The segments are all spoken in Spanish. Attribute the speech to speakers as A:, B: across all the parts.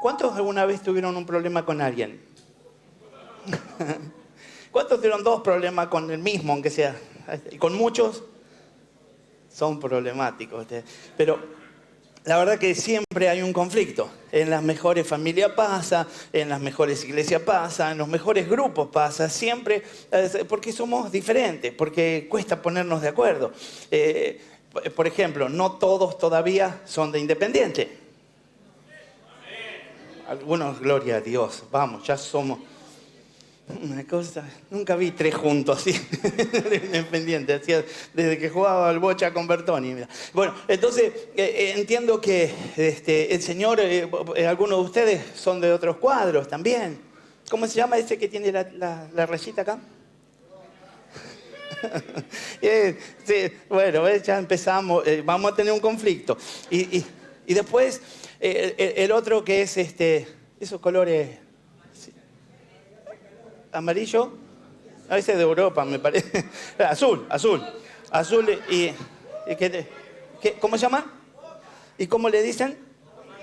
A: ¿Cuántos alguna vez tuvieron un problema con alguien? ¿Cuántos tuvieron dos problemas con el mismo, aunque sea? Y con muchos son problemáticos. Pero la verdad que siempre hay un conflicto. En las mejores familias pasa, en las mejores iglesias pasa, en los mejores grupos pasa, siempre, porque somos diferentes, porque cuesta ponernos de acuerdo. Por ejemplo, no todos todavía son de Independiente. Algunos, gloria a Dios, vamos, ya somos una cosa. Nunca vi tres juntos así, de Independiente, desde que jugaba al Bocha con Bertoni. Mira. Bueno, entonces entiendo que el Señor, algunos de ustedes son de otros cuadros también. ¿Cómo se llama ese que tiene la rayita acá? Sí, bueno, ya empezamos, vamos a tener un conflicto. Y después, el otro que es esos colores, sí, amarillo, a veces de Europa me parece, azul, ¿cómo se llama? ¿Y cómo le dicen?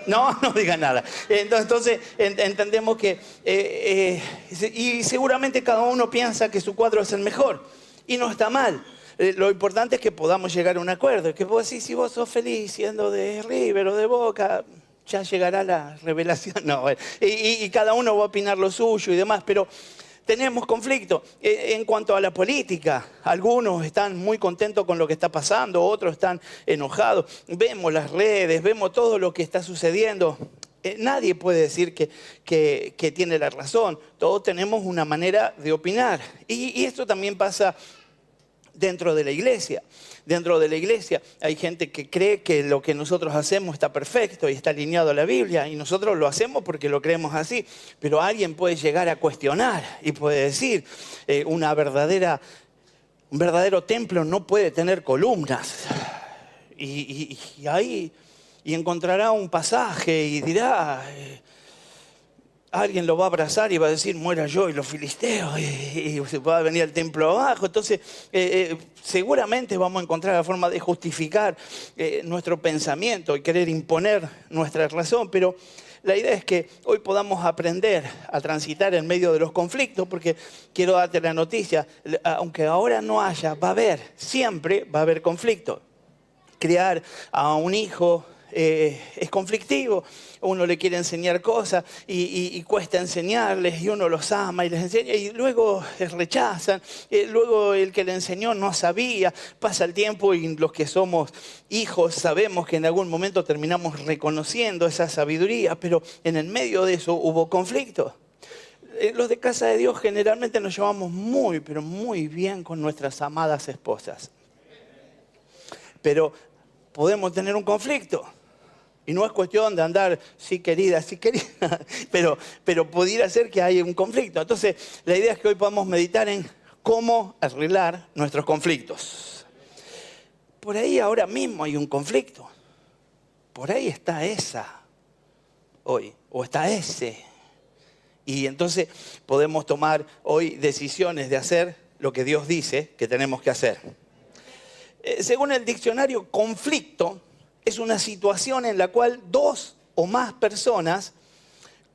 A: No, no diga nada. Entonces entendemos que, y seguramente cada uno piensa que su cuadro es el mejor, y no está mal. Lo importante es que podamos llegar a un acuerdo, que vos decís, si vos sos feliz siendo de River o de Boca, ya llegará la revelación. No, y cada uno va a opinar lo suyo y demás, pero tenemos conflicto. En cuanto a la política, algunos están muy contentos con lo que está pasando, otros están enojados. Vemos las redes, vemos todo lo que está sucediendo. Nadie puede decir que tiene la razón. Todos tenemos una manera de opinar. Y esto también pasa dentro de la iglesia. Dentro de la iglesia hay gente que cree que lo que nosotros hacemos está perfecto y está alineado a la Biblia, y nosotros lo hacemos porque lo creemos así. Pero alguien puede llegar a cuestionar y puede decir, un verdadero templo no puede tener columnas. Y ahí encontrará un pasaje y dirá, alguien lo va a abrazar y va a decir, muera yo y los filisteos, y se va a venir al templo abajo. Entonces, seguramente vamos a encontrar la forma de justificar nuestro pensamiento y querer imponer nuestra razón, pero la idea es que hoy podamos aprender a transitar en medio de los conflictos, porque quiero darte la noticia, aunque ahora no haya, siempre va a haber conflicto. Criar a un hijo es conflictivo. Uno le quiere enseñar cosas y cuesta enseñarles, y uno los ama y les enseña y luego les rechazan. Luego el que le enseñó no sabía, pasa el tiempo y los que somos hijos sabemos que en algún momento terminamos reconociendo esa sabiduría, pero en el medio de eso hubo conflicto. Los de Casa de Dios generalmente nos llevamos muy, pero muy bien con nuestras amadas esposas. Pero podemos tener un conflicto. Y no es cuestión de andar, sí querida, pero pudiera ser que haya un conflicto. Entonces, la idea es que hoy podamos meditar en cómo arreglar nuestros conflictos. Por ahí ahora mismo hay un conflicto. Por ahí está esa hoy, o está ese. Y entonces podemos tomar hoy decisiones de hacer lo que Dios dice que tenemos que hacer. Según el diccionario, conflicto es una situación en la cual dos o más personas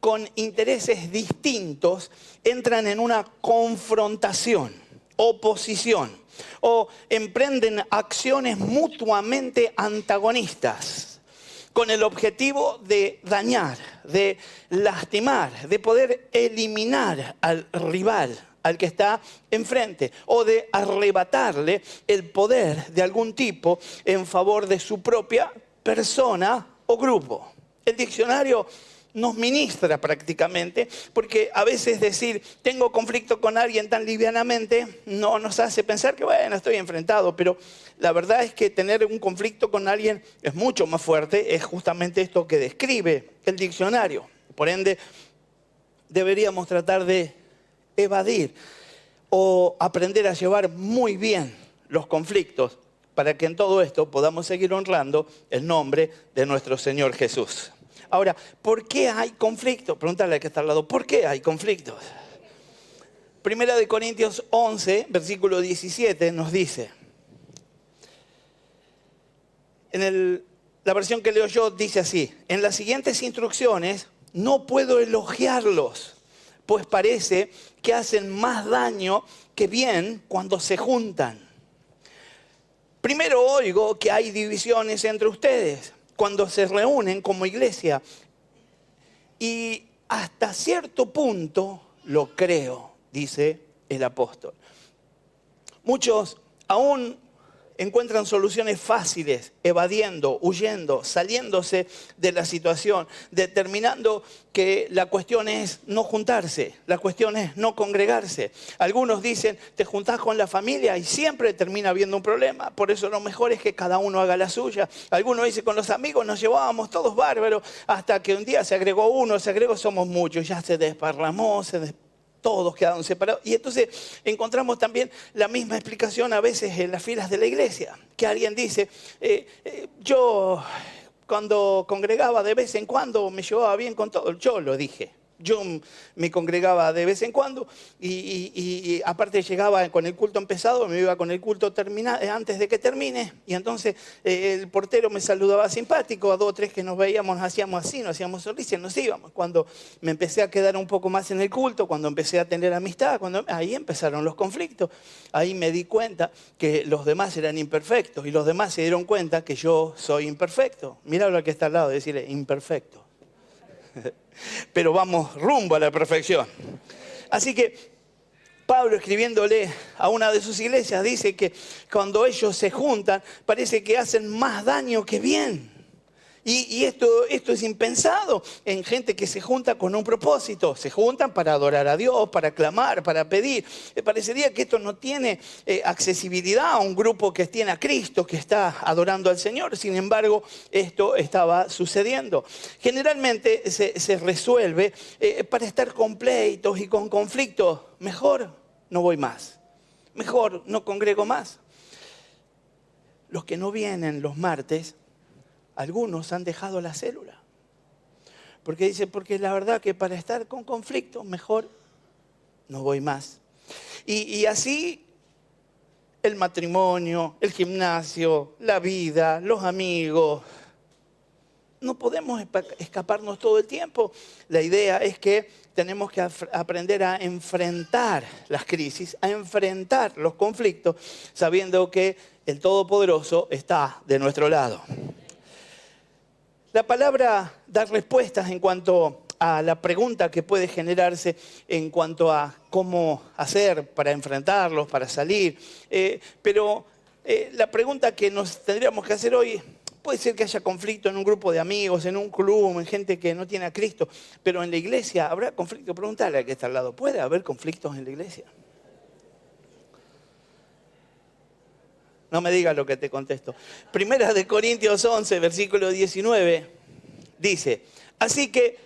A: con intereses distintos entran en una confrontación, oposición, o emprenden acciones mutuamente antagonistas con el objetivo de dañar, de lastimar, de poder eliminar al rival, al que está enfrente, o de arrebatarle el poder de algún tipo en favor de su propia persona o grupo. El diccionario nos ministra prácticamente, porque a veces decir tengo conflicto con alguien tan livianamente no nos hace pensar que bueno, estoy enfrentado, pero la verdad es que tener un conflicto con alguien es mucho más fuerte, es justamente esto que describe el diccionario. Por ende, deberíamos tratar de evadir o aprender a llevar muy bien los conflictos para que en todo esto podamos seguir honrando el nombre de nuestro Señor Jesús. Ahora, ¿por qué hay conflicto? Pregúntale al que está al lado, ¿por qué hay conflictos? Primera de Corintios 11, versículo 17 nos dice, la versión que leo yo dice así: en las siguientes instrucciones no puedo elogiarlos, pues parece que hacen más daño que bien cuando se juntan. Primero oigo que hay divisiones entre ustedes cuando se reúnen como iglesia. Y hasta cierto punto lo creo, dice el apóstol. Muchos aún encuentran soluciones fáciles, evadiendo, huyendo, saliéndose de la situación, determinando que la cuestión es no juntarse, la cuestión es no congregarse. Algunos dicen, te juntás con la familia y siempre termina habiendo un problema, por eso lo mejor es que cada uno haga la suya. Algunos dicen, con los amigos nos llevábamos todos bárbaros, hasta que un día se agregó uno, somos muchos, ya se desparramó, todos quedaron separados. Y entonces encontramos también la misma explicación a veces en las filas de la iglesia. Que alguien dice, yo cuando congregaba de vez en cuando me llevaba bien con todo. Yo lo dije. Yo me congregaba de vez en cuando y aparte llegaba con el culto empezado, me iba con el culto antes de que termine. Y entonces el portero me saludaba simpático, a 2 o 3 que nos veíamos, nos hacíamos así, nos hacíamos sonrisas, nos íbamos. Cuando me empecé a quedar un poco más en el culto, cuando empecé a tener amistad, ahí empezaron los conflictos. Ahí me di cuenta que los demás eran imperfectos y los demás se dieron cuenta que yo soy imperfecto. Mirá lo que está al lado, decirle imperfecto. Pero vamos rumbo a la perfección. Así que Pablo, escribiéndole a una de sus iglesias, dice que cuando ellos se juntan parece que hacen más daño que bien. Y esto es impensado en gente que se junta con un propósito. Se juntan para adorar a Dios, para clamar, para pedir. Me parecería que esto no tiene accesibilidad a un grupo que tiene a Cristo, que está adorando al Señor. Sin embargo, esto estaba sucediendo. Generalmente se resuelve para estar con pleitos y con conflictos. Mejor no voy más. Mejor no congrego más. Los que no vienen los martes, algunos han dejado la célula. Porque la verdad que para estar con conflicto, mejor no voy más. Y así el matrimonio, el gimnasio, la vida, los amigos. No podemos escaparnos todo el tiempo. La idea es que tenemos que aprender a enfrentar las crisis, a enfrentar los conflictos, sabiendo que el Todopoderoso está de nuestro lado. La palabra da respuestas en cuanto a la pregunta que puede generarse en cuanto a cómo hacer para enfrentarlos, para salir. Pero la pregunta que nos tendríamos que hacer hoy, puede ser que haya conflicto en un grupo de amigos, en un club, en gente que no tiene a Cristo, pero en la iglesia habrá conflicto. Pregúntale al que está al lado, ¿puede haber conflictos en la iglesia? No me digas lo que te contesto. Primera de Corintios 11, versículo 19, dice, así que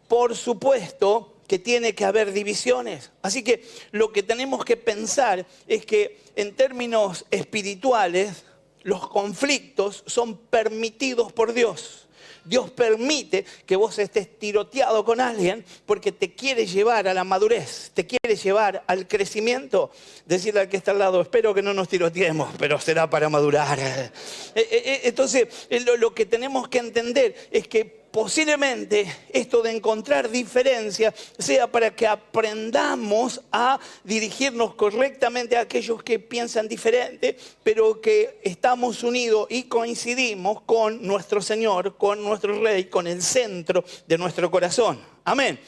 A: por supuesto que tiene que haber divisiones. Así que lo que tenemos que pensar es que en términos espirituales, los conflictos son permitidos por Dios. Dios permite que vos estés tiroteado con alguien porque te quiere llevar a la madurez, te quiere llevar al crecimiento. Decirle al que está al lado, espero que no nos tiroteemos, pero será para madurar. Entonces, lo que tenemos que entender es que posiblemente esto de encontrar diferencia sea para que aprendamos a dirigirnos correctamente a aquellos que piensan diferente, pero que estamos unidos y coincidimos con nuestro Señor, con nuestro Rey, con el centro de nuestro corazón. Amén.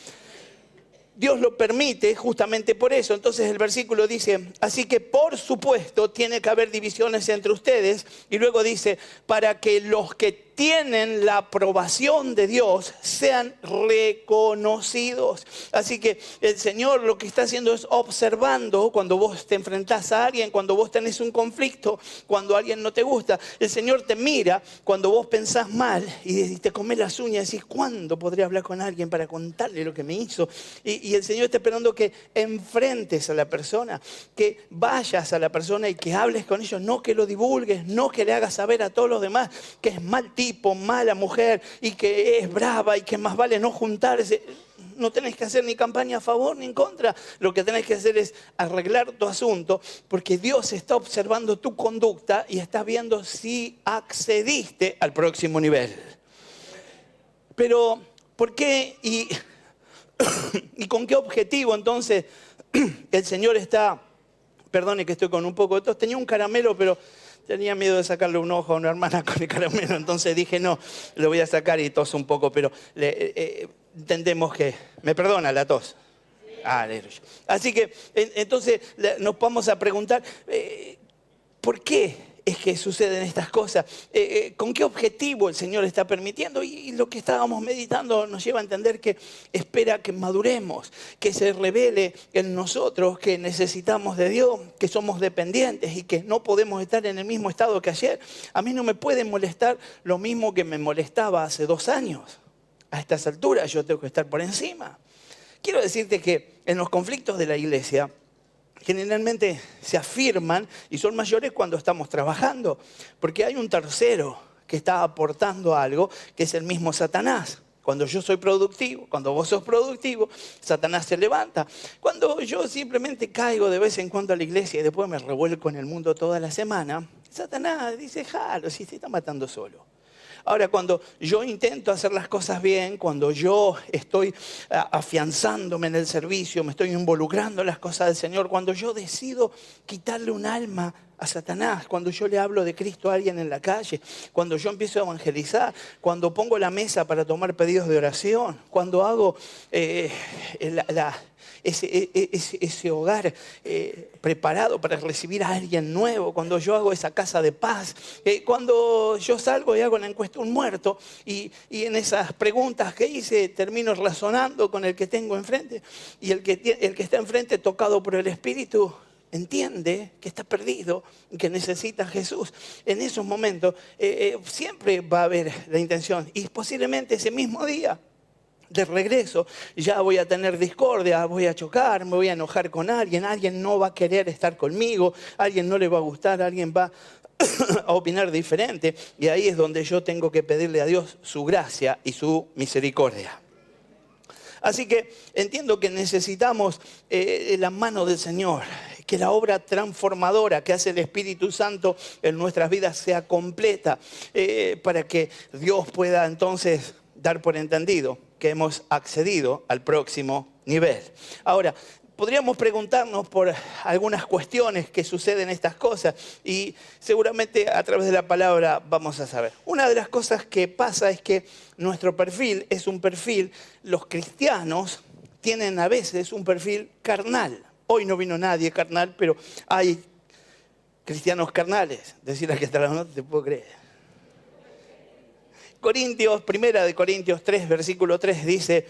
A: Dios lo permite justamente por eso. Entonces el versículo dice, así que por supuesto tiene que haber divisiones entre ustedes. Y luego dice, para que los que tienen la aprobación de Dios sean reconocidos. Así que el Señor lo que está haciendo es observando cuando vos te enfrentás a alguien, cuando vos tenés un conflicto, cuando alguien no te gusta. El Señor te mira cuando vos pensás mal y te comés las uñas y decís, ¿cuándo podré hablar con alguien para contarle lo que me hizo? Y el Señor está esperando que enfrentes a la persona, que vayas a la persona y que hables con ellos, no que lo divulgues, no que le hagas saber a todos los demás que es mal tipo, mala mujer y que es brava y que más vale no juntarse. No tenés que hacer ni campaña a favor ni en contra. Lo que tenés que hacer es arreglar tu asunto porque Dios está observando tu conducta y está viendo si accediste al próximo nivel. Pero ¿Por qué y con qué objetivo entonces el Señor está? Perdone que estoy con un poco de tos. Tenía un caramelo, pero tenía miedo de sacarle un ojo a una hermana con el caramelo. Entonces dije, no, lo voy a sacar y toso un poco. Pero entendemos que... ¿Me perdona la tos? Aleluya. Así que entonces nos vamos a preguntar, ¿por qué es que suceden estas cosas? ¿Con qué objetivo el Señor está permitiendo? Y lo que estábamos meditando nos lleva a entender que espera que maduremos, que se revele en nosotros que necesitamos de Dios, que somos dependientes y que no podemos estar en el mismo estado que ayer. A mí no me puede molestar lo mismo que me molestaba hace 2 años. A estas alturas yo tengo que estar por encima. Quiero decirte que en los conflictos de la iglesia generalmente se afirman y son mayores cuando estamos trabajando, porque hay un tercero que está aportando algo, que es el mismo Satanás. Cuando yo soy productivo, cuando vos sos productivo, Satanás se levanta. Cuando yo simplemente caigo de vez en cuando a la iglesia y después me revuelco en el mundo toda la semana, Satanás dice, jalo, si se está matando solo. Ahora, cuando yo intento hacer las cosas bien, cuando yo estoy afianzándome en el servicio, me estoy involucrando en las cosas del Señor, cuando yo decido quitarle un alma a Satanás, cuando yo le hablo de Cristo a alguien en la calle, cuando yo empiezo a evangelizar, cuando pongo la mesa para tomar pedidos de oración, cuando hago ese hogar preparado para recibir a alguien nuevo, cuando yo hago esa casa de paz, cuando yo salgo y hago la encuesta un muerto y en esas preguntas que hice termino razonando con el que tengo enfrente y el que está enfrente tocado por el Espíritu entiende que está perdido y que necesita a Jesús. En esos momentos siempre va a haber la intención y posiblemente ese mismo día de regreso ya voy a tener discordia, voy a chocar, me voy a enojar con alguien no va a querer estar conmigo, alguien no le va a gustar, alguien va a opinar diferente y ahí es donde yo tengo que pedirle a Dios su gracia y su misericordia. Así que entiendo que necesitamos la mano del Señor, que la obra transformadora que hace el Espíritu Santo en nuestras vidas sea completa para que Dios pueda entonces dar por entendido que hemos accedido al próximo nivel. Ahora, podríamos preguntarnos por algunas cuestiones que suceden estas cosas y seguramente a través de la palabra vamos a saber. Una de las cosas que pasa es que nuestro perfil es un perfil, los cristianos tienen a veces un perfil carnal. Hoy no vino nadie carnal, pero hay cristianos carnales. Decirle que está la no te puedo creer. Primera de Corintios 3, versículo 3 dice,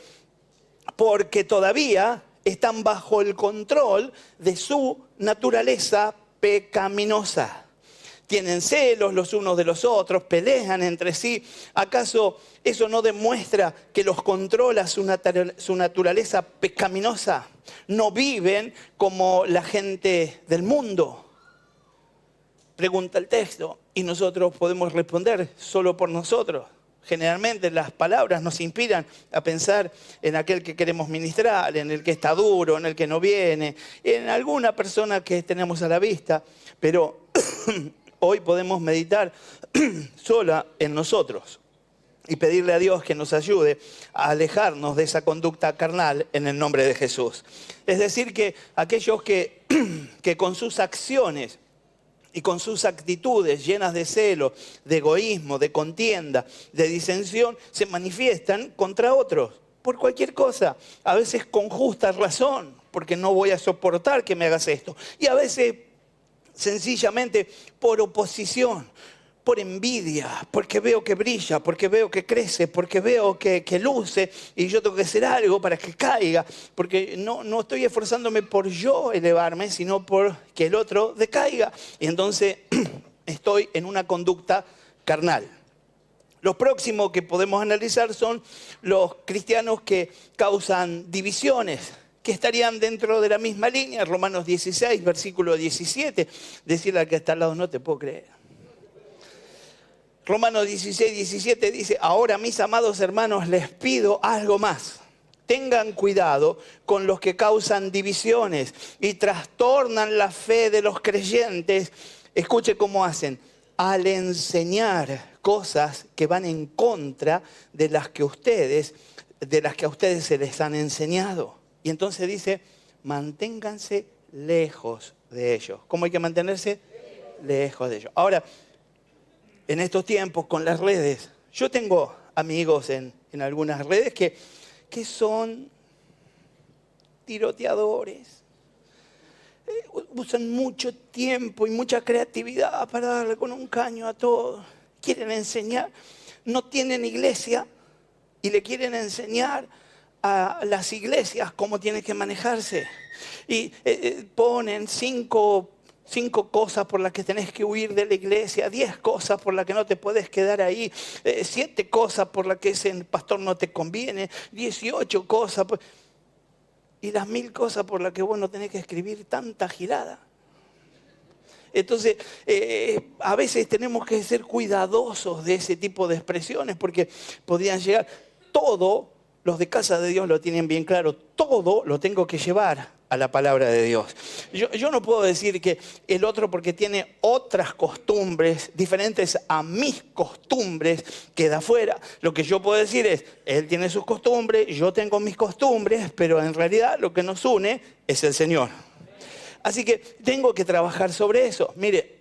A: porque todavía están bajo el control de su naturaleza pecaminosa. Tienen celos los unos de los otros, pelean entre sí. ¿Acaso eso no demuestra que los controla su naturaleza pecaminosa? No viven como la gente del mundo. Pregunta el texto y nosotros podemos responder solo por nosotros. Generalmente las palabras nos inspiran a pensar en aquel que queremos ministrar, en el que está duro, en el que no viene, en alguna persona que tenemos a la vista, pero hoy podemos meditar sola en nosotros y pedirle a Dios que nos ayude a alejarnos de esa conducta carnal en el nombre de Jesús. Es decir, que aquellos que con sus acciones y con sus actitudes llenas de celo, de egoísmo, de contienda, de disensión, se manifiestan contra otros por cualquier cosa. A veces con justa razón, porque no voy a soportar que me hagas esto. Y a veces sencillamente por oposición, por envidia, porque veo que brilla, porque veo que crece, porque veo que luce y yo tengo que hacer algo para que caiga, porque no estoy esforzándome por yo elevarme, sino por que el otro decaiga. Y entonces estoy en una conducta carnal. Los próximos que podemos analizar son los cristianos que causan divisiones, que estarían dentro de la misma línea. Romanos 16, versículo 17, decirle al que está al lado, no te puedo creer. Romanos 16, 17 dice, ahora mis amados hermanos les pido algo más. Tengan cuidado con los que causan divisiones y trastornan la fe de los creyentes. Escuche cómo hacen. Al enseñar cosas que van en contra de las que ustedes de las que a ustedes se les han enseñado. Y entonces dice, manténganse lejos de ellos. ¿Cómo hay que mantenerse? Lejos de ellos. Ahora, en estos tiempos con las redes, yo tengo amigos en algunas redes que son tiroteadores. Usan mucho tiempo y mucha creatividad para darle con un caño a todo. Quieren enseñar, no tienen iglesia y le quieren enseñar a las iglesias cómo tienen que manejarse. Y ponen cinco cosas por las que tenés que huir de la iglesia, 10 cosas por las que no te puedes quedar ahí, 7 cosas por las que ese pastor no te conviene, 18 cosas, y las 1000 cosas por las que vos no tenés que escribir tanta gilada. Entonces, a veces tenemos que ser cuidadosos de ese tipo de expresiones porque podrían llegar. Todo, los de casa de Dios lo tienen bien claro, todo lo tengo que llevar a la palabra de Dios. Yo no puedo decir que el otro, porque tiene otras costumbres diferentes a mis costumbres, queda fuera. Lo que yo puedo decir es, él tiene sus costumbres, yo tengo mis costumbres, pero en realidad lo que nos une es el Señor. Así que tengo que trabajar sobre eso. Mire,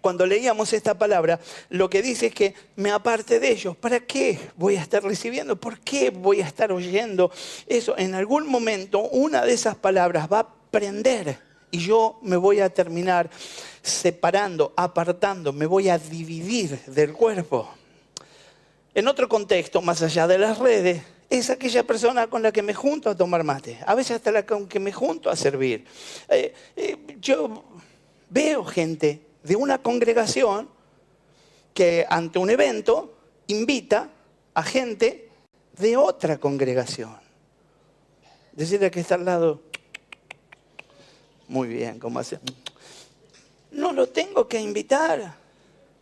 A: cuando leíamos esta palabra, lo que dice es que me aparte de ellos. ¿Para qué voy a estar recibiendo? ¿Por qué voy a estar oyendo eso? En algún momento una de esas palabras va a prender y yo me voy a terminar separando, apartando, me voy a dividir del cuerpo. En otro contexto, más allá de las redes, es aquella persona con la que me junto a tomar mate. A veces hasta la con que me junto a servir. Yo veo gente de una congregación que ante un evento invita a gente de otra congregación. Decirle que está al lado, muy bien, ¿cómo hace? No lo tengo que invitar.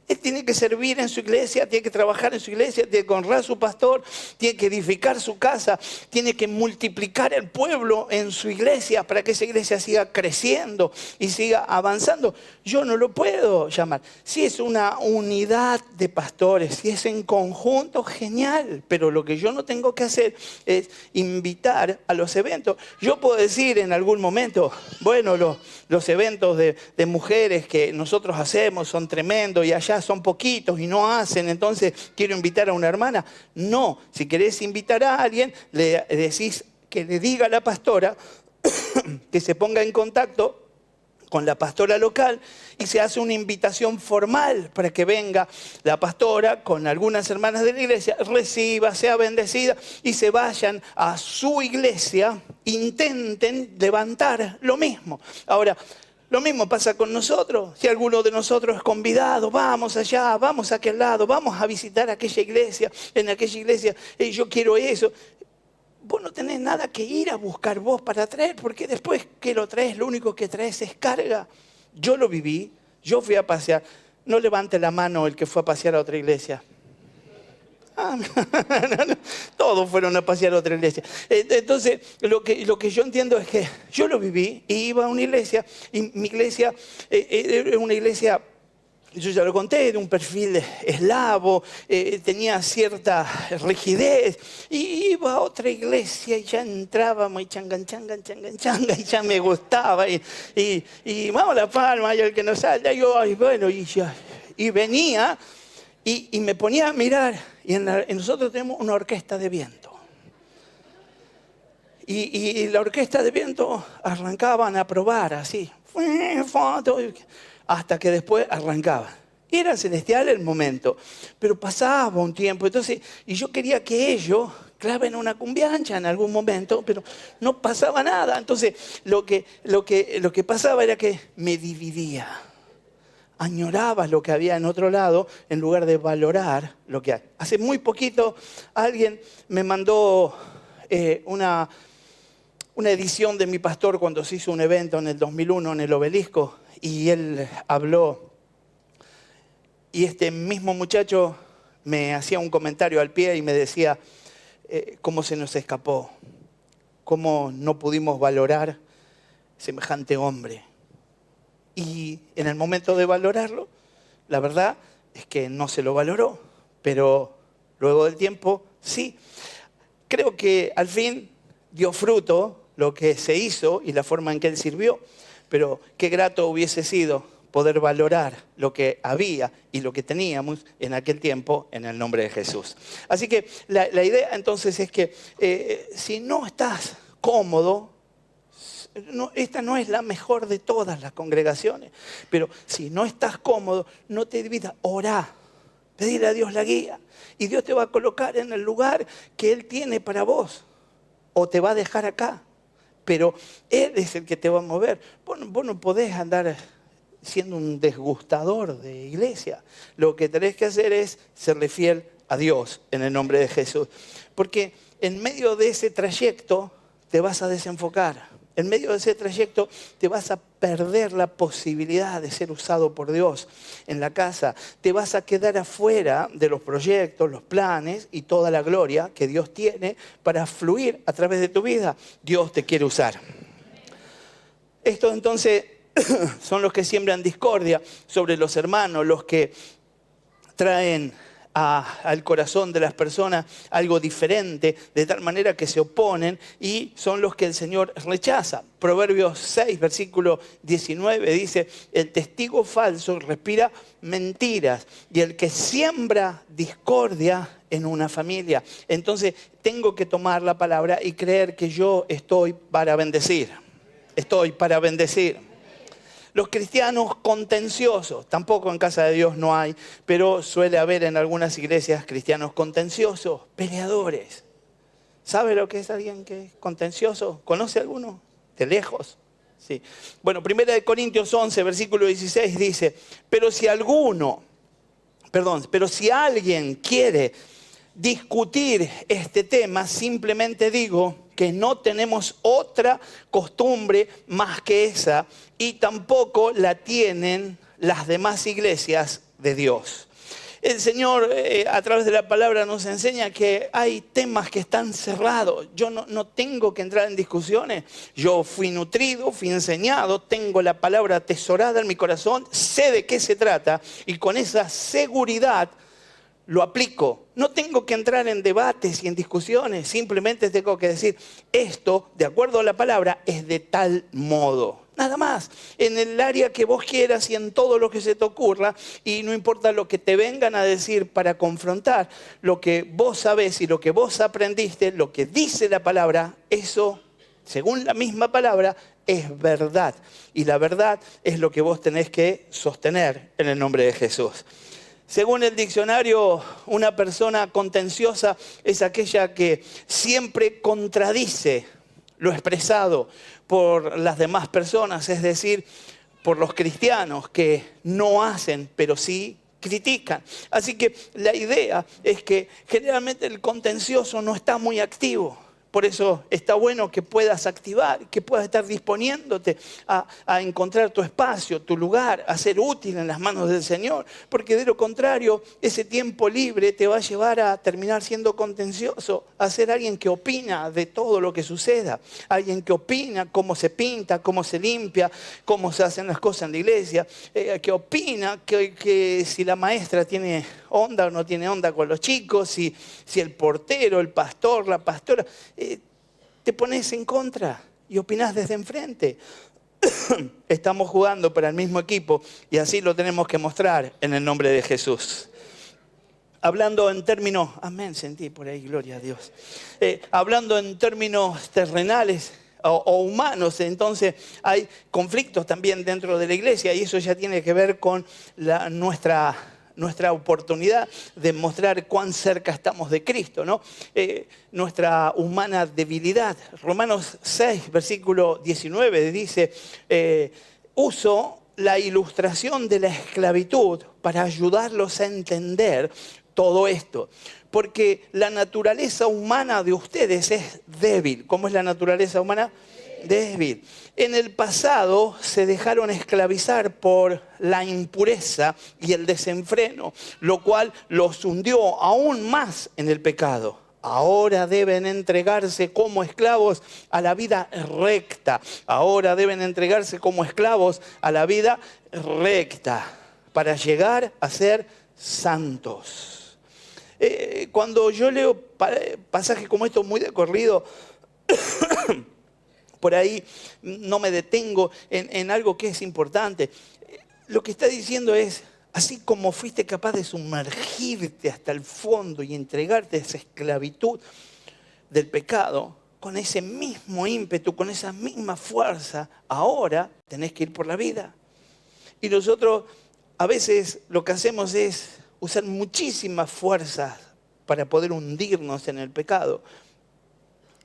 A: Él tiene que servir en su iglesia, tiene que trabajar en su iglesia, tiene que honrar a su pastor, tiene que edificar su casa, tiene que multiplicar el pueblo en su iglesia para que esa iglesia siga creciendo y siga avanzando. Yo no lo puedo llamar. Si es una unidad de pastores, si es en conjunto, genial. Pero lo que yo no tengo que hacer es invitar a los eventos. Yo puedo decir en algún momento, bueno, los eventos de mujeres que nosotros hacemos son tremendos y allá son poquitos y no hacen, entonces quiero invitar a una hermana. No, si querés invitar a alguien, le decís que le diga a la pastora que se ponga en contacto con la pastora local y se hace una invitación formal para que venga la pastora con algunas hermanas de la iglesia, reciba, sea bendecida y se vayan a su iglesia, intenten levantar lo mismo. Ahora, lo mismo pasa con nosotros. Si alguno de nosotros es convidado, vamos allá, vamos a aquel lado, vamos a visitar aquella iglesia, en aquella iglesia, yo quiero eso. Vos no tenés nada que ir a buscar vos para traer, porque después que lo traes, lo único que traes es carga. Yo lo viví, yo fui a pasear. No levante la mano el que fue a pasear a otra iglesia. No. Todos fueron a pasear a otra iglesia. Entonces, lo que yo entiendo es que yo lo viví y iba a una iglesia, y mi iglesia era una iglesia, yo ya lo conté, de un perfil eslavo, tenía cierta rigidez, y iba a otra iglesia y ya entrábamos y changan, y ya me gustaba, y vamos a la palma, y el que nos salga, y yo, ay, bueno, y venía. Y me ponía a mirar, y nosotros tenemos una orquesta de viento. Y la orquesta de viento arrancaban a probar así, hasta que después arrancaban. Y era celestial el momento, pero pasaba un tiempo. Entonces, y yo quería que ellos claven una cumbiancha en algún momento, pero no pasaba nada. Entonces, lo que pasaba era que me dividía. Añoraba lo que había en otro lado en lugar de valorar lo que hay. Hace muy poquito alguien me mandó una edición de mi pastor cuando se hizo un evento en el 2001 en el Obelisco, y él habló, y este mismo muchacho me hacía un comentario al pie y me decía cómo se nos escapó, cómo no pudimos valorar semejante hombre. Y en el momento de valorarlo, la verdad es que no se lo valoró, pero luego del tiempo Sí, creo que al fin dio fruto lo que se hizo y la forma en que Él sirvió, pero qué grato hubiese sido poder valorar lo que había y lo que teníamos en aquel tiempo en el nombre de Jesús. Así que la idea entonces es que si no estás cómodo, esta no es la mejor de todas las congregaciones, pero si no estás cómodo, no te dividas, orá, pedirle a Dios la guía y Dios te va a colocar en el lugar que Él tiene para vos o te va a dejar acá, pero Él es el que te va a mover. Vos no podés andar siendo un desgustador de iglesia. Lo que tenés que hacer es serle fiel a Dios en el nombre de Jesús, porque en medio de ese trayecto te vas a desenfocar. En medio de ese trayecto te vas a perder la posibilidad de ser usado por Dios en la casa. Te vas a quedar afuera de los proyectos, los planes y toda la gloria que Dios tiene para fluir a través de tu vida. Dios te quiere usar. Esto entonces son los que siembran discordia sobre los hermanos, los que traen al corazón de las personas algo diferente, de tal manera que se oponen y son los que el Señor rechaza. Proverbios 6, versículo 19 dice, el testigo falso respira mentiras y el que siembra discordia en una familia. Entonces tengo que tomar la palabra y creer que yo estoy para bendecir. Estoy para bendecir. Los cristianos contenciosos, tampoco en casa de Dios no hay, pero suele haber en algunas iglesias cristianos contenciosos, peleadores. ¿Sabe lo que es alguien que es contencioso? ¿Conoce alguno? De lejos. Sí. Bueno, 1 Corintios 11, versículo 16 dice, pero si alguien quiere discutir este tema, simplemente digo que no tenemos otra costumbre más que esa y tampoco la tienen las demás iglesias de Dios. El Señor a través de la palabra nos enseña que hay temas que están cerrados. Yo no tengo que entrar en discusiones. Yo fui nutrido, fui enseñado, tengo la palabra atesorada en mi corazón, sé de qué se trata y con esa seguridad lo aplico. No tengo que entrar en debates y en discusiones, simplemente tengo que decir, esto, de acuerdo a la palabra, es de tal modo. Nada más, en el área que vos quieras y en todo lo que se te ocurra, y no importa lo que te vengan a decir para confrontar, lo que vos sabés y lo que vos aprendiste, lo que dice la palabra, eso, según la misma palabra, es verdad. Y la verdad es lo que vos tenés que sostener en el nombre de Jesús. Según el diccionario, una persona contenciosa es aquella que siempre contradice lo expresado por las demás personas, es decir, por los cristianos que no hacen, pero sí critican. Así que la idea es que generalmente el contencioso no está muy activo. Por eso está bueno que puedas activar, que puedas estar disponiéndote a encontrar tu espacio, tu lugar, a ser útil en las manos del Señor. Porque de lo contrario, ese tiempo libre te va a llevar a terminar siendo contencioso, a ser alguien que opina de todo lo que suceda. Alguien que opina cómo se pinta, cómo se limpia, cómo se hacen las cosas en la iglesia. Que opina que si la maestra tiene onda o no tiene onda con los chicos, si el portero, el pastor, la pastora, te pones en contra y opinás desde enfrente. Estamos jugando para el mismo equipo y así lo tenemos que mostrar en el nombre de Jesús. Hablando en términos, amén, sentí por ahí, gloria a Dios. Hablando en términos terrenales o humanos, entonces hay conflictos también dentro de la iglesia y eso ya tiene que ver con nuestra oportunidad de mostrar cuán cerca estamos de Cristo, ¿no? Nuestra humana debilidad. Romanos 6, versículo 19 dice, uso la ilustración de la esclavitud para ayudarlos a entender todo esto. Porque la naturaleza humana de ustedes es débil. ¿Cómo es la naturaleza humana? Débil. En el pasado se dejaron esclavizar por la impureza y el desenfreno, lo cual los hundió aún más en el pecado. Ahora deben entregarse como esclavos a la vida recta. Ahora deben entregarse como esclavos a la vida recta para llegar a ser santos. Cuando yo leo pasajes como estos muy de corrido, por ahí no me detengo en algo que es importante. Lo que está diciendo es, así como fuiste capaz de sumergirte hasta el fondo y entregarte a esa esclavitud del pecado, con ese mismo ímpetu, con esa misma fuerza, ahora tenés que ir por la vida. Y nosotros a veces lo que hacemos es usar muchísimas fuerzas para poder hundirnos en el pecado.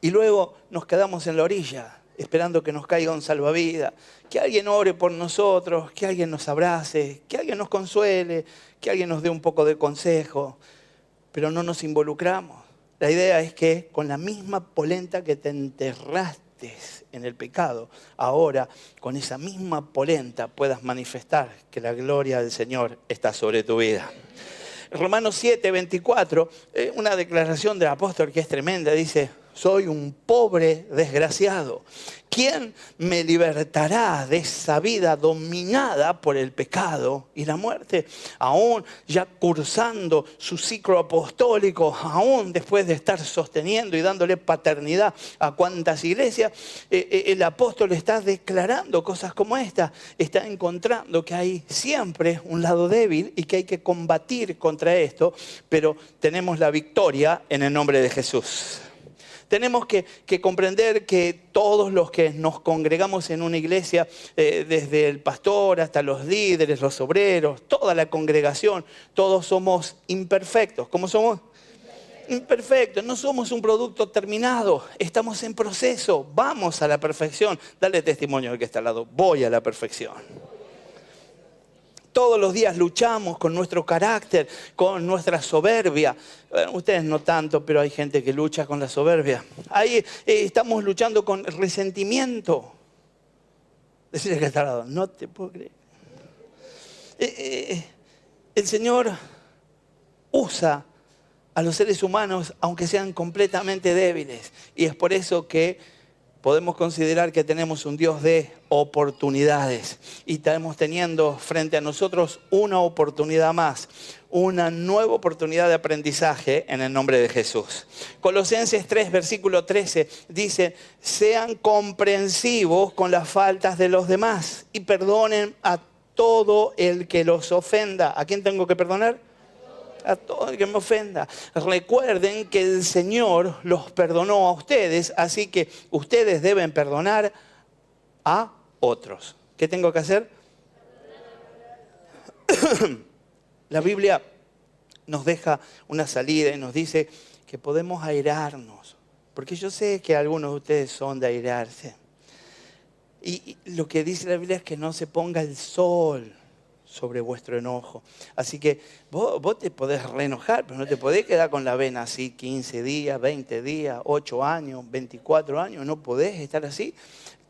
A: Y luego nos quedamos en la orilla, esperando que nos caiga un salvavidas, que alguien ore por nosotros, que alguien nos abrace, que alguien nos consuele, que alguien nos dé un poco de consejo, pero no nos involucramos. La idea es que con la misma polenta que te enterraste en el pecado, ahora con esa misma polenta puedas manifestar que la gloria del Señor está sobre tu vida. Romanos 7, 24, una declaración del apóstol que es tremenda, dice: soy un pobre desgraciado. ¿Quién me libertará de esa vida dominada por el pecado y la muerte? Aún ya cursando su ciclo apostólico, aún después de estar sosteniendo y dándole paternidad a cuantas iglesias, el apóstol está declarando cosas como esta. Está encontrando que hay siempre un lado débil y que hay que combatir contra esto, pero tenemos la victoria en el nombre de Jesús. Tenemos que comprender que todos los que nos congregamos en una iglesia, desde el pastor hasta los líderes, los obreros, toda la congregación, todos somos imperfectos. ¿Cómo somos? Imperfectos. No somos un producto terminado. Estamos en proceso. Vamos a la perfección. Dale testimonio al que está al lado. Voy a la perfección. Todos los días luchamos con nuestro carácter, con nuestra soberbia. Bueno, ustedes no tanto, pero hay gente que lucha con la soberbia. Ahí estamos luchando con resentimiento. Decirle que está al lado, no te puedo creer. El Señor usa a los seres humanos, aunque sean completamente débiles. Y es por eso que podemos considerar que tenemos un Dios de oportunidades y estamos teniendo frente a nosotros una oportunidad más, una nueva oportunidad de aprendizaje en el nombre de Jesús. Colosenses 3, versículo 13 dice: sean comprensivos con las faltas de los demás y perdonen a todo el que los ofenda. ¿A quién tengo que perdonar? A todo el que me ofenda. Recuerden que el Señor los perdonó a ustedes, así que ustedes deben perdonar a otros. ¿Qué tengo que hacer? La Biblia nos deja una salida y nos dice que podemos airarnos, porque yo sé que algunos de ustedes son de airarse. Y lo que dice la Biblia es que no se ponga el sol sobre vuestro enojo. Así que vos te podés reenojar, pero no te podés quedar con la vena así 15 días, 20 días, 8 años, 24 años. No podés estar así.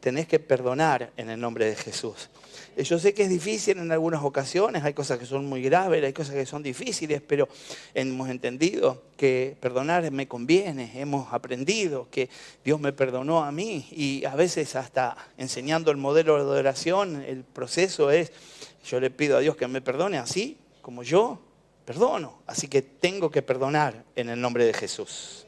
A: Tenés que perdonar en el nombre de Jesús. Yo sé que es difícil en algunas ocasiones, hay cosas que son muy graves, hay cosas que son difíciles, pero hemos entendido que perdonar me conviene, hemos aprendido que Dios me perdonó a mí y a veces hasta enseñando el modelo de adoración, el proceso es: yo le pido a Dios que me perdone así como yo perdono, así que tengo que perdonar en el nombre de Jesús.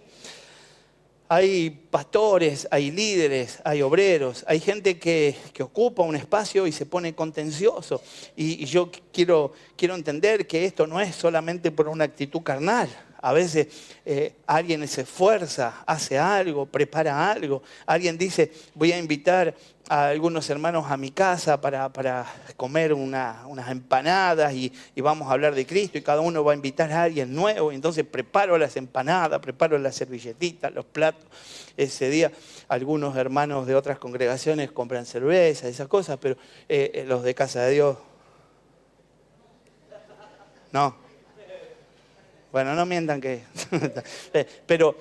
A: Hay pastores, hay líderes, hay obreros, hay gente que ocupa un espacio y se pone contencioso. Y yo quiero entender que esto no es solamente por una actitud carnal. A veces alguien se esfuerza, hace algo, prepara algo. Alguien dice: voy a invitar a algunos hermanos a mi casa para comer unas empanadas y vamos a hablar de Cristo y cada uno va a invitar a alguien nuevo. Entonces preparo las empanadas, preparo las servilletitas, los platos. Ese día algunos hermanos de otras congregaciones compran cerveza, esas cosas, pero los de Casa de Dios, no. Bueno, no mientan que... pero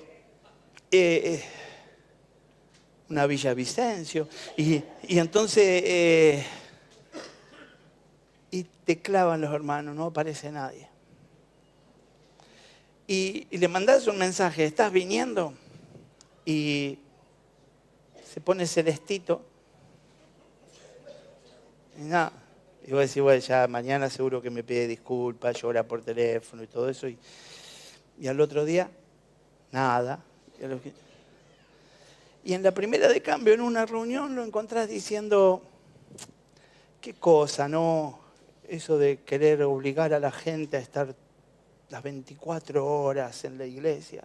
A: una Villavicencio. Y entonces... y te clavan los hermanos, no aparece nadie. Y le mandás un mensaje: ¿estás viniendo? Y se pone celestito. Y nada. Y vos decís: bueno, ya mañana seguro que me pide disculpas, llora por teléfono y todo eso. Y al otro día, nada. Y en la primera de cambio, en una reunión, lo encontrás diciendo, qué cosa, ¿no? Eso de querer obligar a la gente a estar las 24 horas en la iglesia.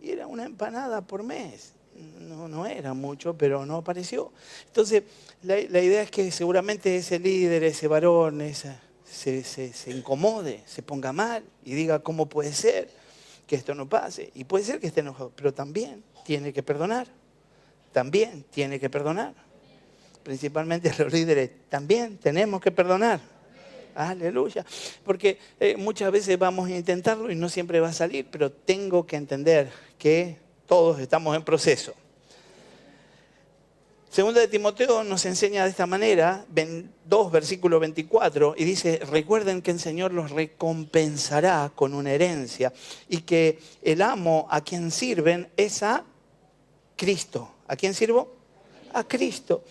A: Y era una empanada por mes. No era mucho, pero no apareció. Entonces, la idea es que seguramente ese líder, ese varón, se incomode, se ponga mal y diga cómo puede ser que esto no pase. Y puede ser que esté enojado, pero también tiene que perdonar. También tiene que perdonar. Principalmente los líderes, también tenemos que perdonar. Aleluya. Porque muchas veces vamos a intentarlo y no siempre va a salir, pero tengo que entender que todos estamos en proceso. Segunda de Timoteo nos enseña de esta manera, 2 versículo 24, y dice, recuerden que el Señor los recompensará con una herencia y que el amo a quien sirven es a Cristo. ¿A quién sirvo? A Cristo.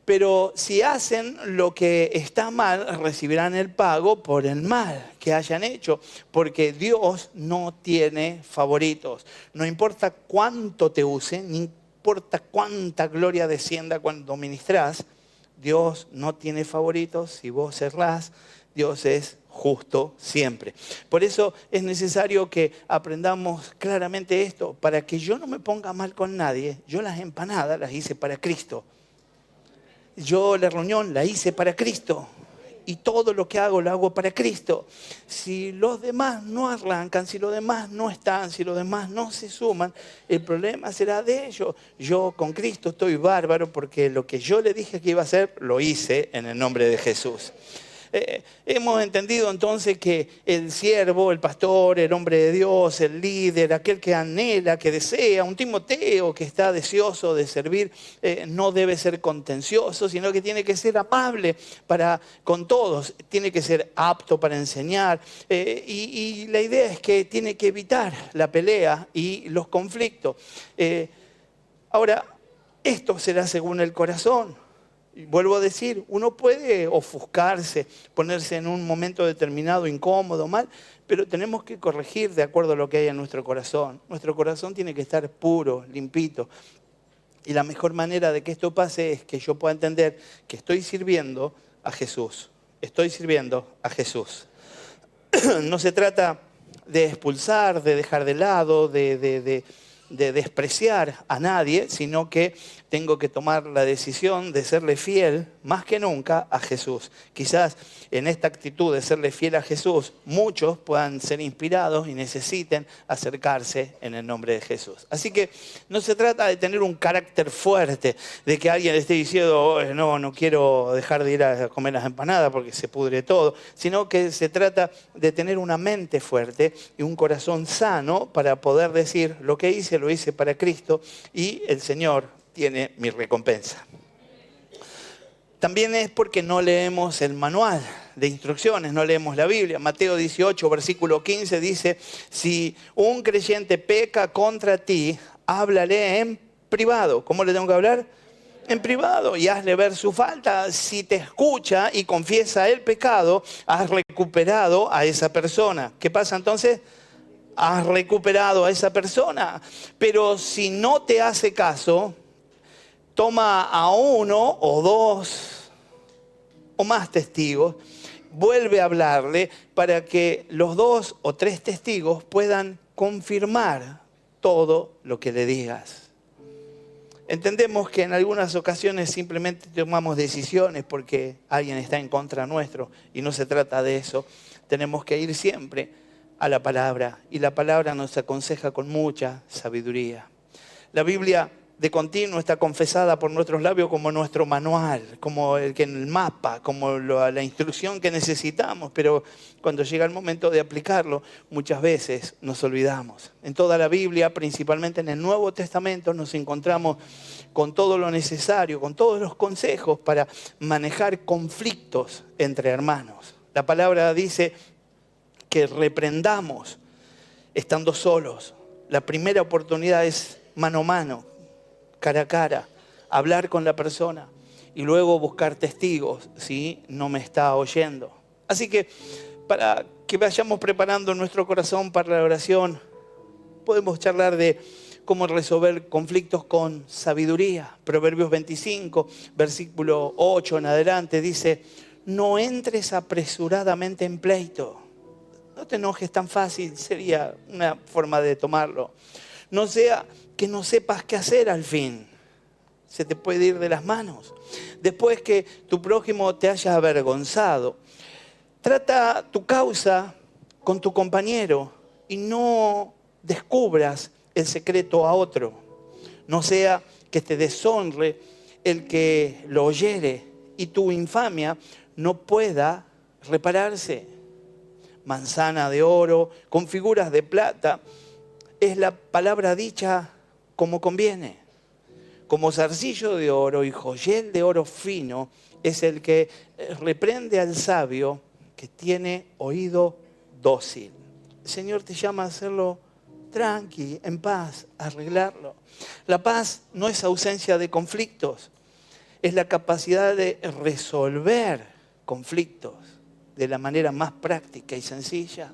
A: Pero si hacen lo que está mal, recibirán el pago por el mal que hayan hecho, porque Dios no tiene favoritos. No importa cuánto te use, ni importa cuánta gloria descienda cuando ministrás, Dios no tiene favoritos. Si vos errás, Dios es justo siempre. Por eso es necesario que aprendamos claramente esto. Para que yo no me ponga mal con nadie, yo las empanadas las hice para Cristo. Yo la reunión la hice para Cristo y todo lo que hago lo hago para Cristo. Si los demás no arrancan, si los demás no están, si los demás no se suman, el problema será de ellos. Yo con Cristo estoy bárbaro porque lo que yo le dije que iba a hacer, lo hice en el nombre de Jesús. Hemos entendido entonces que el siervo, el pastor, el hombre de Dios, el líder, aquel que anhela, que desea, un Timoteo que está deseoso de servir, no debe ser contencioso, sino que tiene que ser amable con todos, tiene que ser apto para enseñar. Y la idea es que tiene que evitar la pelea y los conflictos. Ahora, esto será según el corazón. Vuelvo a decir, uno puede ofuscarse, ponerse en un momento determinado incómodo, mal, pero tenemos que corregir de acuerdo a lo que hay en nuestro corazón. Nuestro corazón tiene que estar puro, limpito. Y la mejor manera de que esto pase es que yo pueda entender que estoy sirviendo a Jesús. Estoy sirviendo a Jesús. No se trata de expulsar, de dejar de lado, de despreciar a nadie, sino que tengo que tomar la decisión de serle fiel más que nunca a Jesús. Quizás en esta actitud de serle fiel a Jesús, muchos puedan ser inspirados y necesiten acercarse en el nombre de Jesús. Así que no se trata de tener un carácter fuerte, de que alguien le esté diciendo, oh, no quiero dejar de ir a comer las empanadas porque se pudre todo, sino que se trata de tener una mente fuerte y un corazón sano para poder decir, lo que hice, lo hice para Cristo y el Señor tiene mi recompensa. También es porque no leemos el manual de instrucciones, no leemos la Biblia. Mateo 18, versículo 15 dice, si un creyente peca contra ti, háblale en privado. ¿Cómo le tengo que hablar? En privado, y hazle ver su falta. Si te escucha y confiesa el pecado, has recuperado a esa persona. ¿Qué pasa entonces? Has recuperado a esa persona. Pero si no te hace caso, toma a uno o dos o más testigos, vuelve a hablarle para que los 2 o 3 testigos puedan confirmar todo lo que le digas. Entendemos que en algunas ocasiones simplemente tomamos decisiones porque alguien está en contra nuestro y no se trata de eso. Tenemos que ir siempre a la palabra y la palabra nos aconseja con mucha sabiduría. La Biblia de continuo está confesada por nuestros labios como nuestro manual, como el mapa, como la instrucción que necesitamos, pero cuando llega el momento de aplicarlo, muchas veces nos olvidamos. En toda la Biblia, principalmente en el Nuevo Testamento, nos encontramos con todo lo necesario, con todos los consejos para manejar conflictos entre hermanos. La palabra dice que reprendamos estando solos. La primera oportunidad es mano a mano, cara a cara, hablar con la persona y luego buscar testigos si no me está oyendo. Así que para que vayamos preparando nuestro corazón para la oración, podemos charlar de cómo resolver conflictos con sabiduría. Proverbios 25, versículo 8 en adelante, dice: no entres apresuradamente en pleito. No te enojes tan fácil, sería una forma de tomarlo. No sea que no sepas qué hacer al fin. Se te puede ir de las manos. Después que tu prójimo te haya avergonzado, trata tu causa con tu compañero y no descubras el secreto a otro. No sea que te deshonre el que lo oyere y tu infamia no pueda repararse. Manzana de oro con figuras de plata es la palabra dicha como conviene. Como zarcillo de oro y joyel de oro fino es el que reprende al sabio que tiene oído dócil. El Señor te llama a hacerlo tranqui, en paz, arreglarlo. La paz no es ausencia de conflictos, es la capacidad de resolver conflictos de la manera más práctica y sencilla.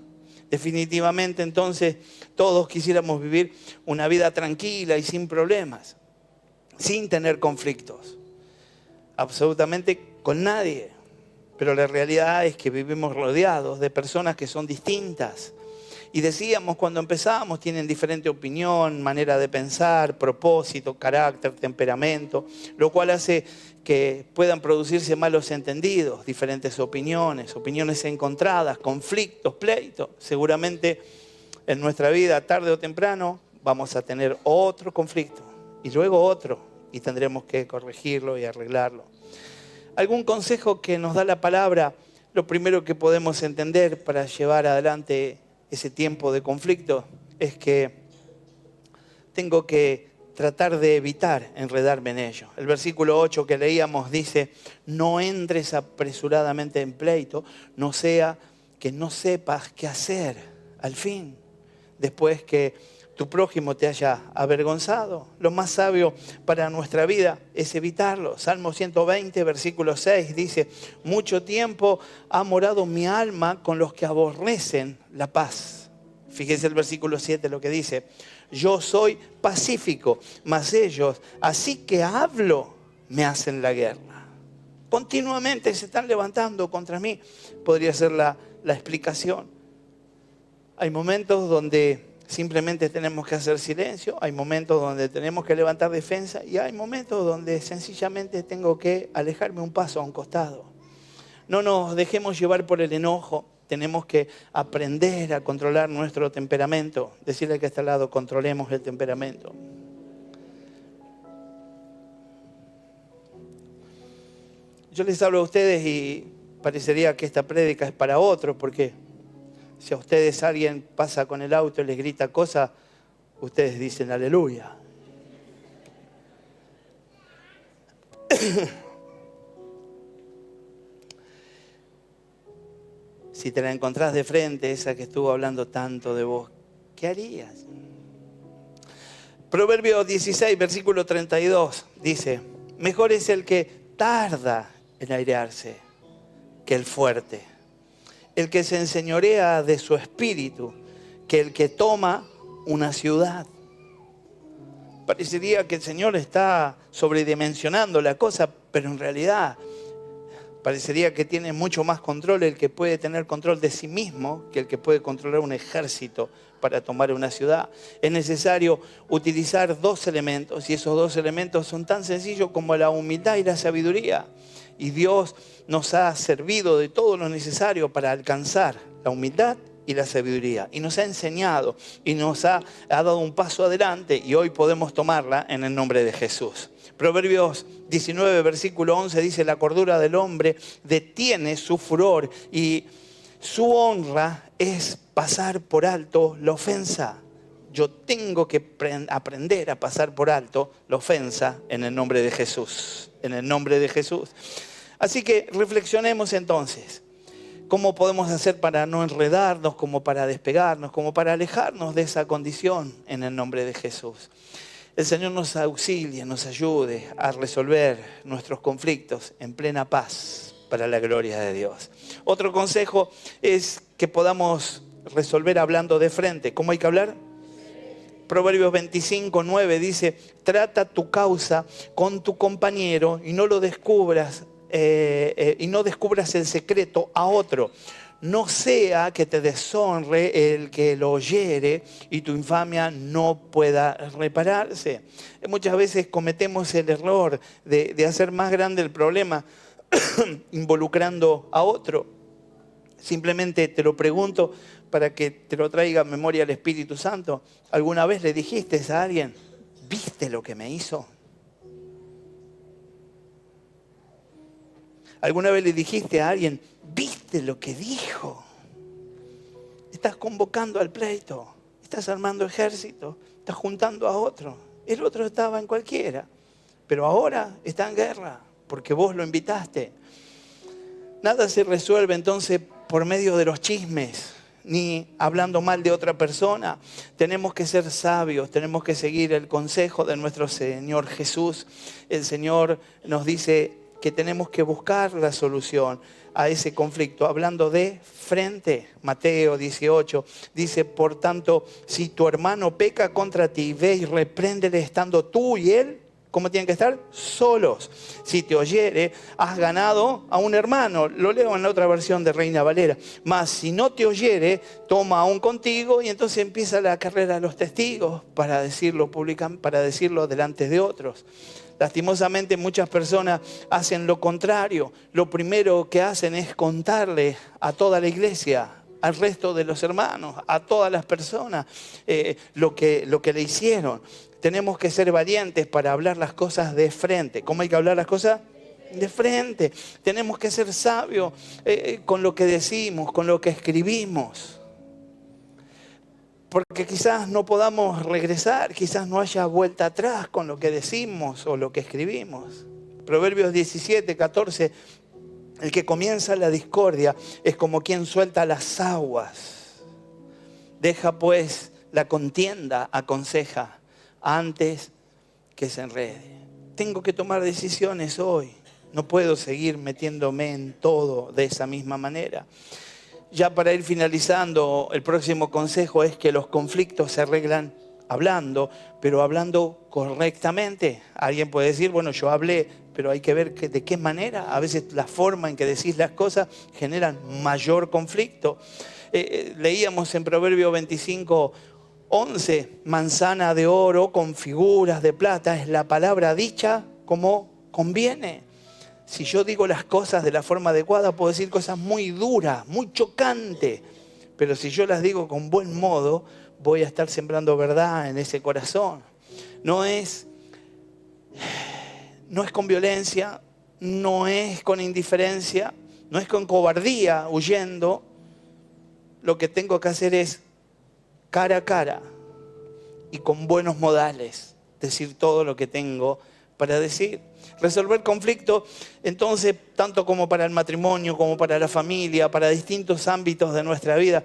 A: Definitivamente, entonces, todos quisiéramos vivir una vida tranquila y sin problemas, sin tener conflictos, absolutamente con nadie. Pero la realidad es que vivimos rodeados de personas que son distintas. Y decíamos cuando empezábamos, tienen diferente opinión, manera de pensar, propósito, carácter, temperamento, lo cual hace que puedan producirse malos entendidos, diferentes opiniones, opiniones encontradas, conflictos, pleitos. Seguramente en nuestra vida, tarde o temprano, vamos a tener otro conflicto y luego otro, y tendremos que corregirlo y arreglarlo. ¿Algún consejo que nos da la palabra? Lo primero que podemos entender para llevar adelante ese tiempo de conflicto es que tengo que tratar de evitar enredarme en ello. El versículo 8 que leíamos dice: no entres apresuradamente en pleito, no sea que no sepas qué hacer al fin, después que tu prójimo te haya avergonzado. Lo más sabio para nuestra vida es evitarlo. Salmo 120, versículo 6 dice: mucho tiempo ha morado mi alma con los que aborrecen la paz. Fíjese el versículo 7 lo que dice: yo soy pacífico, mas ellos, así que hablo, me hacen la guerra. Continuamente se están levantando contra mí. Podría ser la explicación. Hay momentos donde simplemente tenemos que hacer silencio, hay momentos donde tenemos que levantar defensa y hay momentos donde sencillamente tengo que alejarme un paso a un costado. No nos dejemos llevar por el enojo, tenemos que aprender a controlar nuestro temperamento. Decirle que a este lado, controlemos el temperamento. Yo les hablo a ustedes y parecería que esta prédica es para otros, porque si a ustedes alguien pasa con el auto y les grita cosas, ustedes dicen aleluya. Si te la encontrás de frente, esa que estuvo hablando tanto de vos, ¿qué harías? Proverbios 16, versículo 32, dice: mejor es el que tarda en airearse que el fuerte, el que se enseñorea de su espíritu, que el que toma una ciudad. Parecería que el Señor está sobredimensionando la cosa, pero en realidad parecería que tiene mucho más control el que puede tener control de sí mismo que el que puede controlar un ejército para tomar una ciudad. Es necesario utilizar dos elementos, y esos dos elementos son tan sencillos como la humildad y la sabiduría. Y Dios nos ha servido de todo lo necesario para alcanzar la humildad y la sabiduría. Y nos ha enseñado y nos ha dado un paso adelante, y hoy podemos tomarla en el nombre de Jesús. Proverbios 19, versículo 11 dice: la cordura del hombre detiene su furor y su honra es pasar por alto la ofensa. Yo tengo que aprender a pasar por alto la ofensa en el nombre de Jesús. En el nombre de Jesús. Así que reflexionemos entonces. ¿Cómo podemos hacer para no enredarnos, como para despegarnos, como para alejarnos de esa condición en el nombre de Jesús? El Señor nos auxilie, nos ayude a resolver nuestros conflictos en plena paz para la gloria de Dios. Otro consejo es que podamos resolver hablando de frente. ¿Cómo hay que hablar? Proverbios 25:9 dice, trata tu causa con tu compañero y no lo descubras, y no descubras el secreto a otro. No sea que te deshonre el que lo oyere y tu infamia no pueda repararse. Muchas veces cometemos el error de hacer más grande el problema involucrando a otro. Simplemente te lo pregunto para que te lo traiga a memoria el Espíritu Santo. ¿Alguna vez le dijiste a alguien, ¿viste lo que me hizo? ¿Alguna vez le dijiste a alguien, ¿viste lo que dijo? Estás convocando al pleito, estás armando ejército, estás juntando a otro. El otro estaba en cualquiera, pero ahora está en guerra porque vos lo invitaste. Nada se resuelve entonces por medio de los chismes, ni hablando mal de otra persona. Tenemos que ser sabios, tenemos que seguir el consejo de nuestro Señor Jesús. El Señor nos dice que tenemos que buscar la solución a ese conflicto. Hablando de frente, Mateo 18, dice, por tanto, si tu hermano peca contra ti, ve y repréndele estando tú y él, ¿cómo tienen que estar? Solos. Si te oyere, has ganado a un hermano. Lo leo en la otra versión de Reina Valera. Mas si no te oyere, toma a un contigo y entonces empieza la carrera de los testigos para decirlo públicamente, para decirlo delante de otros. Lastimosamente muchas personas hacen lo contrario. Lo primero que hacen es contarle a toda la iglesia, al resto de los hermanos, a todas las personas, lo que le hicieron. Tenemos que ser valientes para hablar las cosas de frente. ¿Cómo hay que hablar las cosas? De frente. Tenemos que ser sabios con lo que decimos, con lo que escribimos. Porque quizás no podamos regresar, quizás no haya vuelta atrás con lo que decimos o lo que escribimos. Proverbios 17:14, el que comienza la discordia es como quien suelta las aguas. Deja pues la contienda, aconseja, antes que se enrede. Tengo que tomar decisiones hoy. No puedo seguir metiéndome en todo de esa misma manera. Ya para ir finalizando, el próximo consejo es que los conflictos se arreglan hablando, pero hablando correctamente. Alguien puede decir, bueno, yo hablé, pero hay que ver de qué manera. A veces la forma en que decís las cosas generan mayor conflicto. Leíamos en Proverbio 25:11, manzana de oro con figuras de plata es la palabra dicha como conviene. Si yo digo las cosas de la forma adecuada, puedo decir cosas muy duras, muy chocantes. Pero si yo las digo con buen modo, voy a estar sembrando verdad en ese corazón. No es con violencia, no es con indiferencia, no es con cobardía, huyendo. Lo que tengo que hacer es cara a cara y con buenos modales decir todo lo que tengo para decir. Resolver conflictos, entonces, tanto como para el matrimonio, como para la familia, para distintos ámbitos de nuestra vida,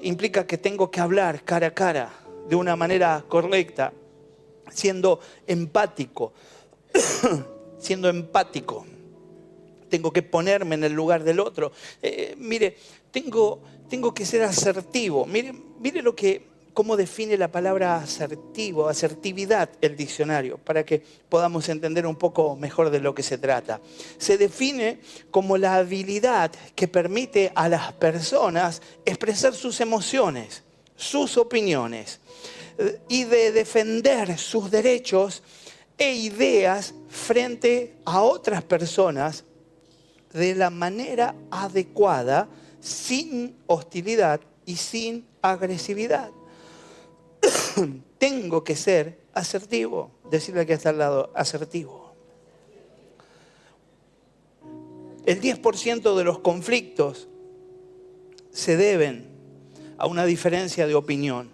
A: implica que tengo que hablar cara a cara, de una manera correcta, siendo empático. Siendo empático. Tengo que ponerme en el lugar del otro. Mire, tengo que ser asertivo. Mire cómo define la palabra asertivo, asertividad el diccionario, para que podamos entender un poco mejor de lo que se trata. Se define como la habilidad que permite a las personas expresar sus emociones, sus opiniones y de defender sus derechos e ideas frente a otras personas de la manera adecuada, sin hostilidad y sin agresividad. Tengo que ser asertivo. Decirle al que está al lado, asertivo. El 10% de los conflictos se deben a una diferencia de opinión.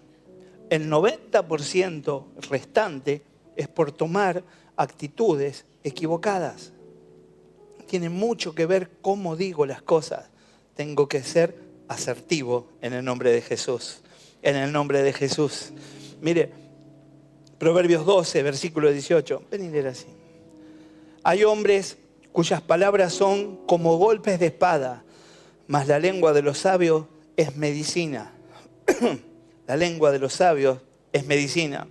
A: El 90% restante es por tomar actitudes equivocadas. Tiene mucho que ver cómo digo las cosas. Tengo que ser asertivo en el nombre de Jesús. En el nombre de Jesús. Mire, Proverbios 12, versículo 18. Ven y leer así. Hay hombres cuyas palabras son como golpes de espada, mas la lengua de los sabios es medicina. La lengua de los sabios es medicina.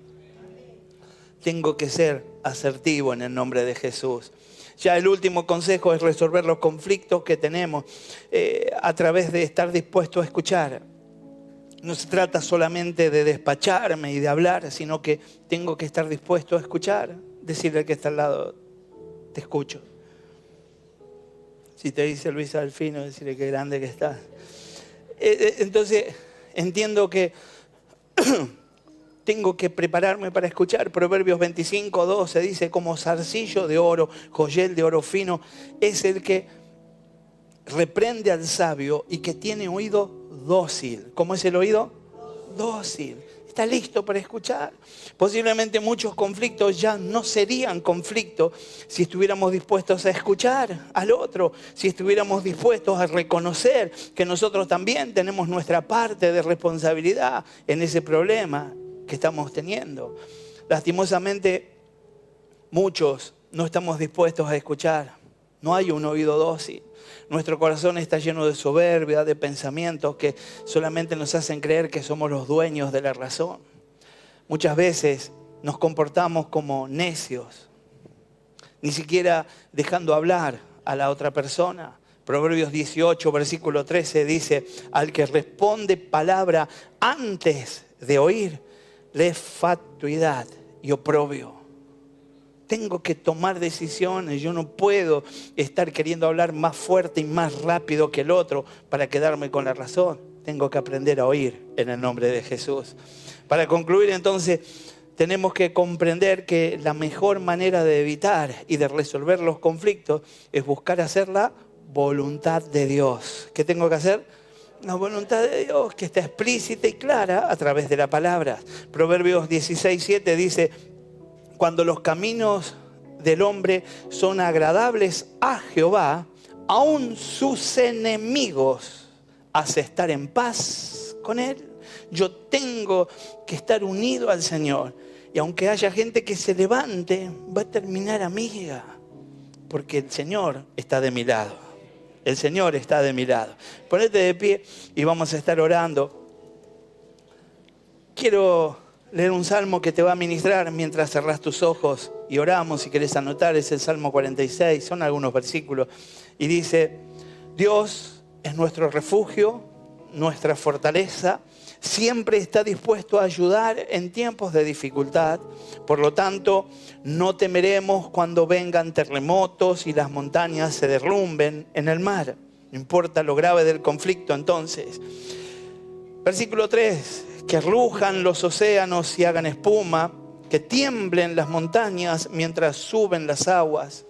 A: Tengo que ser asertivo en el nombre de Jesús. Ya el último consejo es resolver los conflictos que tenemos a través de estar dispuesto a escuchar. No se trata solamente de despacharme y de hablar, sino que tengo que estar dispuesto a escuchar. Decirle al que está al lado, te escucho. Si te dice Luis Alfino, decirle qué grande que estás. Entonces, entiendo que tengo que prepararme para escuchar. Proverbios 25:12 dice, como zarcillo de oro, joyel de oro fino, es el que reprende al sabio y que tiene oído dócil. ¿Cómo es el oído? Dócil. Está listo para escuchar. Posiblemente muchos conflictos ya no serían conflictos si estuviéramos dispuestos a escuchar al otro, si estuviéramos dispuestos a reconocer que nosotros también tenemos nuestra parte de responsabilidad en ese problema que estamos teniendo. Lastimosamente, muchos no estamos dispuestos a escuchar. No hay un oído dócil. Nuestro corazón está lleno de soberbia, de pensamientos que solamente nos hacen creer que somos los dueños de la razón. Muchas veces nos comportamos como necios, ni siquiera dejando hablar a la otra persona. Proverbios 18, versículo 13 dice, al que responde palabra antes de oír, le es fatuidad y oprobio. Tengo que tomar decisiones. Yo no puedo estar queriendo hablar más fuerte y más rápido que el otro para quedarme con la razón. Tengo que aprender a oír en el nombre de Jesús. Para concluir, entonces, tenemos que comprender que la mejor manera de evitar y de resolver los conflictos es buscar hacer la voluntad de Dios. ¿Qué tengo que hacer? La voluntad de Dios, que está explícita y clara a través de la palabra. Proverbios 16:7 dice, cuando los caminos del hombre son agradables a Jehová, aún sus enemigos hace estar en paz con él. Yo tengo que estar unido al Señor. Y aunque haya gente que se levante, va a terminar amiga. Porque el Señor está de mi lado. El Señor está de mi lado. Ponete de pie y vamos a estar orando. Quiero leer un salmo que te va a ministrar mientras cerrás tus ojos y oramos. Si querés anotar, es el Salmo 46, son algunos versículos. Y dice, Dios es nuestro refugio, nuestra fortaleza, siempre está dispuesto a ayudar en tiempos de dificultad. Por lo tanto, no temeremos cuando vengan terremotos y las montañas se derrumben en el mar. No importa lo grave del conflicto entonces. Versículo 3. Que rujan los océanos y hagan espuma, que tiemblen las montañas mientras suben las aguas.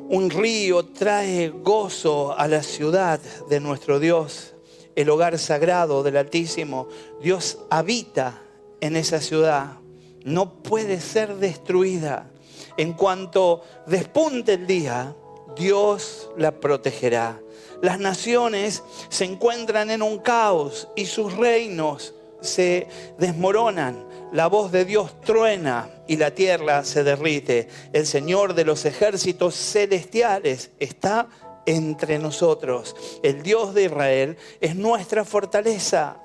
A: Un río trae gozo a la ciudad de nuestro Dios, el hogar sagrado del Altísimo. Dios habita en esa ciudad, no puede ser destruida. En cuanto despunte el día, Dios la protegerá. Las naciones se encuentran en un caos y sus reinos se desmoronan. La voz de Dios truena y la tierra se derrite. El Señor de los ejércitos celestiales está entre nosotros. El Dios de Israel es nuestra fortaleza.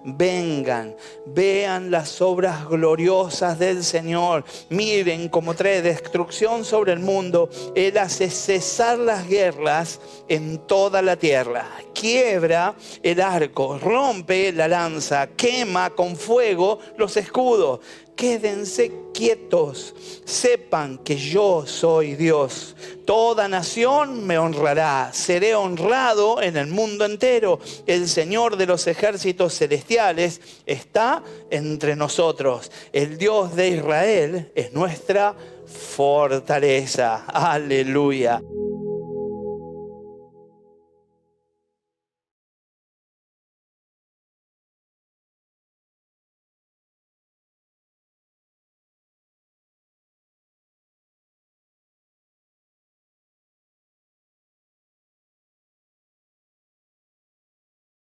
A: Vengan, vean las obras gloriosas del Señor. Miren cómo trae destrucción sobre el mundo. Él hace cesar las guerras en toda la tierra. Quiebra el arco, rompe la lanza, quema con fuego los escudos. Quédense quietos, sepan que yo soy Dios. Toda nación me honrará, seré honrado en el mundo entero. El Señor de los ejércitos celestiales está entre nosotros. El Dios de Israel es nuestra fortaleza. Aleluya.